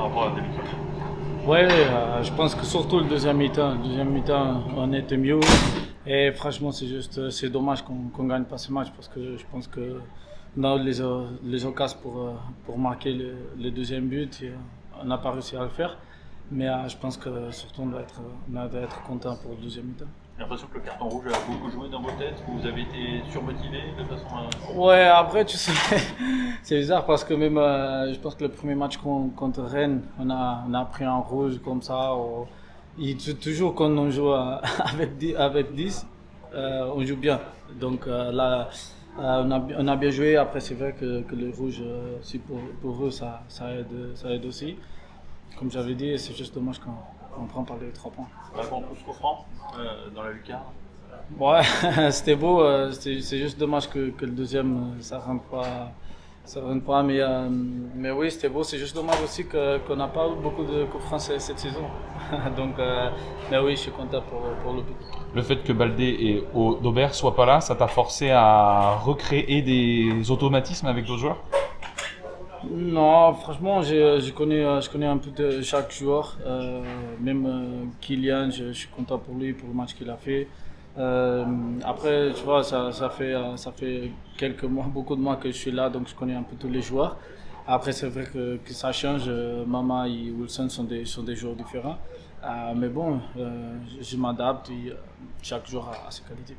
rapport à la début. Ouais, je pense que surtout le deuxième mi-temps. Le deuxième mi-temps, on était mieux. Et franchement, c'est dommage qu'on gagne pas ce match parce que je pense que on a eu les occasions pour marquer le deuxième but. Et on n'a pas réussi à le faire. Mais je pense que surtout on doit être content pour le deuxième mi-temps. J'ai l'impression que le carton rouge a beaucoup joué dans vos têtes, que vous avez été surmotivé de façon à... Ouais, après, tu sais, c'est bizarre parce que même, je pense que le premier match contre Rennes, on a pris un rouge comme ça. Toujours quand on joue avec 10 on joue bien. Donc là, on a bien joué. Après, c'est vrai que le rouge, si pour eux, ça aide aussi. Comme j'avais dit, c'est juste dommage qu'on prend pas les 3 points. Contre Souffrant, dans la lucarne. Ouais, c'était beau. C'est juste dommage que le deuxième, ça rentre pas. Ça rentre pas, mais oui, c'était beau. C'est juste dommage aussi qu'on n'a pas eu beaucoup de coups francs cette saison. Donc, mais oui, je suis content pour le but. Le fait que Baldé et Aubert soient pas là, ça t'a forcé à recréer des automatismes avec d'autres joueurs? Non, franchement, je connais un peu de chaque joueur. Même Kylian, je suis content pour lui, pour le match qu'il a fait. Après, tu vois, ça fait quelques mois, beaucoup de mois que je suis là, donc je connais un peu tous les joueurs. Après, c'est vrai que ça change. Mama et Wilson sont des joueurs différents. Mais bon, je m'adapte et chaque joueur a ses qualités.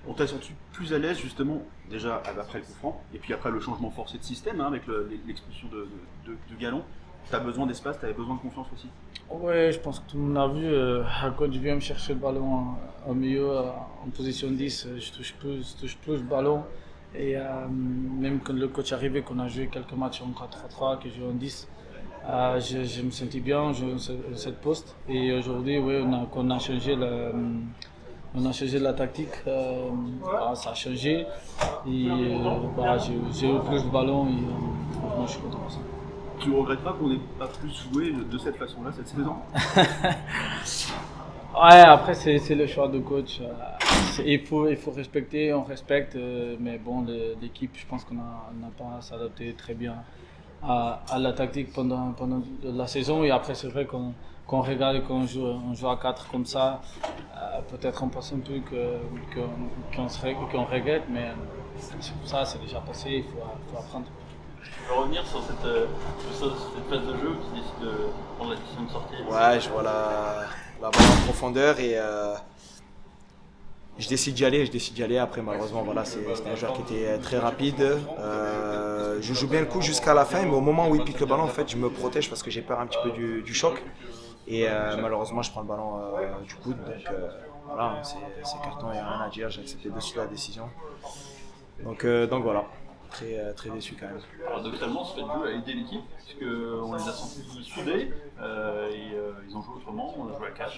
On t'a senti plus à l'aise justement déjà après le coup franc et puis après le changement forcé de système avec l'expulsion de Galon. Tu as besoin d'espace, tu avais besoin de confiance aussi. Ouais, je pense que tout le monde a vu. Quand je viens me chercher le ballon au milieu, en position 10, je touche plus le ballon. Et même quand le coach est arrivé, qu'on a joué quelques matchs en 4-3-3, que je joue en 10, je me sentais bien, je jouais cette poste. Et aujourd'hui, ouais, on a changé on a changé la tactique, ça a changé. Et j'ai eu plus le ballon et franchement, je suis content pour ça. Tu ne regrettes pas qu'on n'ait pas plus joué de cette façon-là cette saison? Ouais, après c'est le choix de coach. Il faut respecter, on respecte, mais bon, l'équipe, je pense qu'on n'a pas s'adapté très bien à la tactique pendant la saison. Et après, c'est vrai qu'on regarde quand on joue à 4 comme ça, peut-être on pense un peu qu'on regrette, mais ça, c'est déjà passé, il faut apprendre. Je veux revenir sur cette phase de jeu qui décide de prendre la décision de sortir. Ouais, je vois la balle en profondeur et je décide d'y aller. Après, malheureusement, voilà, c'était un joueur qui était très rapide. Je joue bien le coup jusqu'à la fin, mais au moment où il pique le ballon, en fait, je me protège parce que j'ai peur un petit peu du choc. Et malheureusement, je prends le ballon du coude. Donc voilà, c'est carton, il n'y a rien à dire. J'ai accepté de suite la décision. Donc voilà. Très déçu quand même. Paradoxalement, ce fait de jeu a aidé l'équipe, puisqu'on les a sentis soudés, et ils ont joué autrement, on a joué à 4.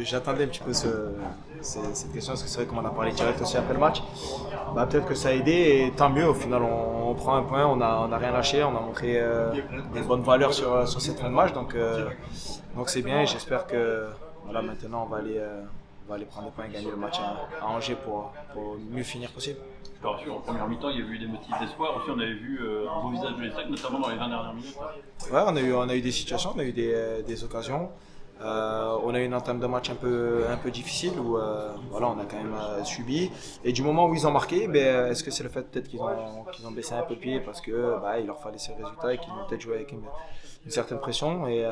J'attendais un petit peu cette question, parce que c'est vrai qu'on en a parlé direct aussi après le match. Bah, peut-être que ça a aidé, et tant mieux, au final on prend un point, on a rien lâché, on a montré des bonnes valeurs sur cette fin de match, donc c'est bien, et j'espère que voilà, maintenant on va aller prendre des points et gagner le match à Angers pour mieux finir possible. En première mi-temps, il y a eu des motifs d'espoir. Aussi, on avait vu un beau visage de l'Estac, notamment dans les 20 dernières minutes. Ouais, on a eu des situations, on a eu des occasions. On a eu une entame de match un peu difficile où voilà, on a quand même subi. Et du moment où ils ont marqué, est-ce que c'est le fait peut-être qu'ils ont baissé un peu le pied parce que il leur fallait ces résultats et qu'ils ont peut-être joué avec une certaine pression. Et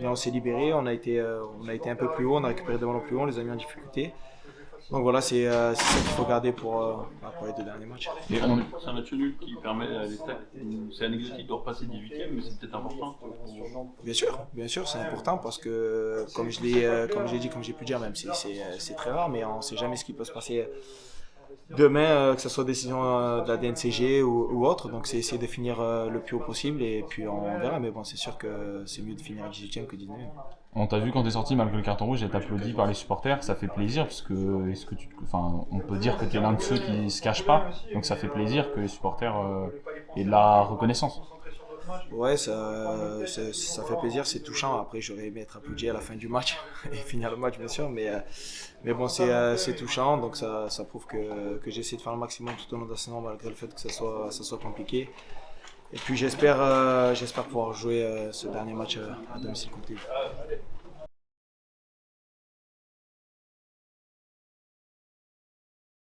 on s'est libéré, on a été un peu plus haut, on a récupéré des ballons plus haut, on les a mis en difficulté. Donc voilà, c'est ça qu'il faut garder pour les 2 derniers matchs. C'est un match nul qui permet à l'Estac, c'est anecdotique de repasser 18e, mais c'est peut-être important. Bien sûr, c'est important parce que, comme je l'ai dit, comme j'ai pu dire, même si c'est très rare, mais on ne sait jamais ce qui peut se passer demain, que ce soit décision de la DNCG ou autre. Donc c'est essayer de finir le plus haut possible et puis on verra. Mais bon, c'est sûr que c'est mieux de finir 18e que 19e. On t'a vu quand t'es sorti malgré le carton rouge, et applaudi par les supporters, ça fait plaisir parce que on peut dire que t'es l'un de ceux qui se cachent pas, donc ça fait plaisir que les supporters aient de la reconnaissance. Ouais, ça fait plaisir, c'est touchant. Après, j'aurais aimé être applaudi à la fin du match et finir le match, bien sûr, mais bon, c'est touchant, donc ça prouve que j'ai essayé de faire le maximum tout au long de la saison malgré le fait que ça soit compliqué. Et puis j'espère pouvoir jouer ce dernier match à domicile contre Lille.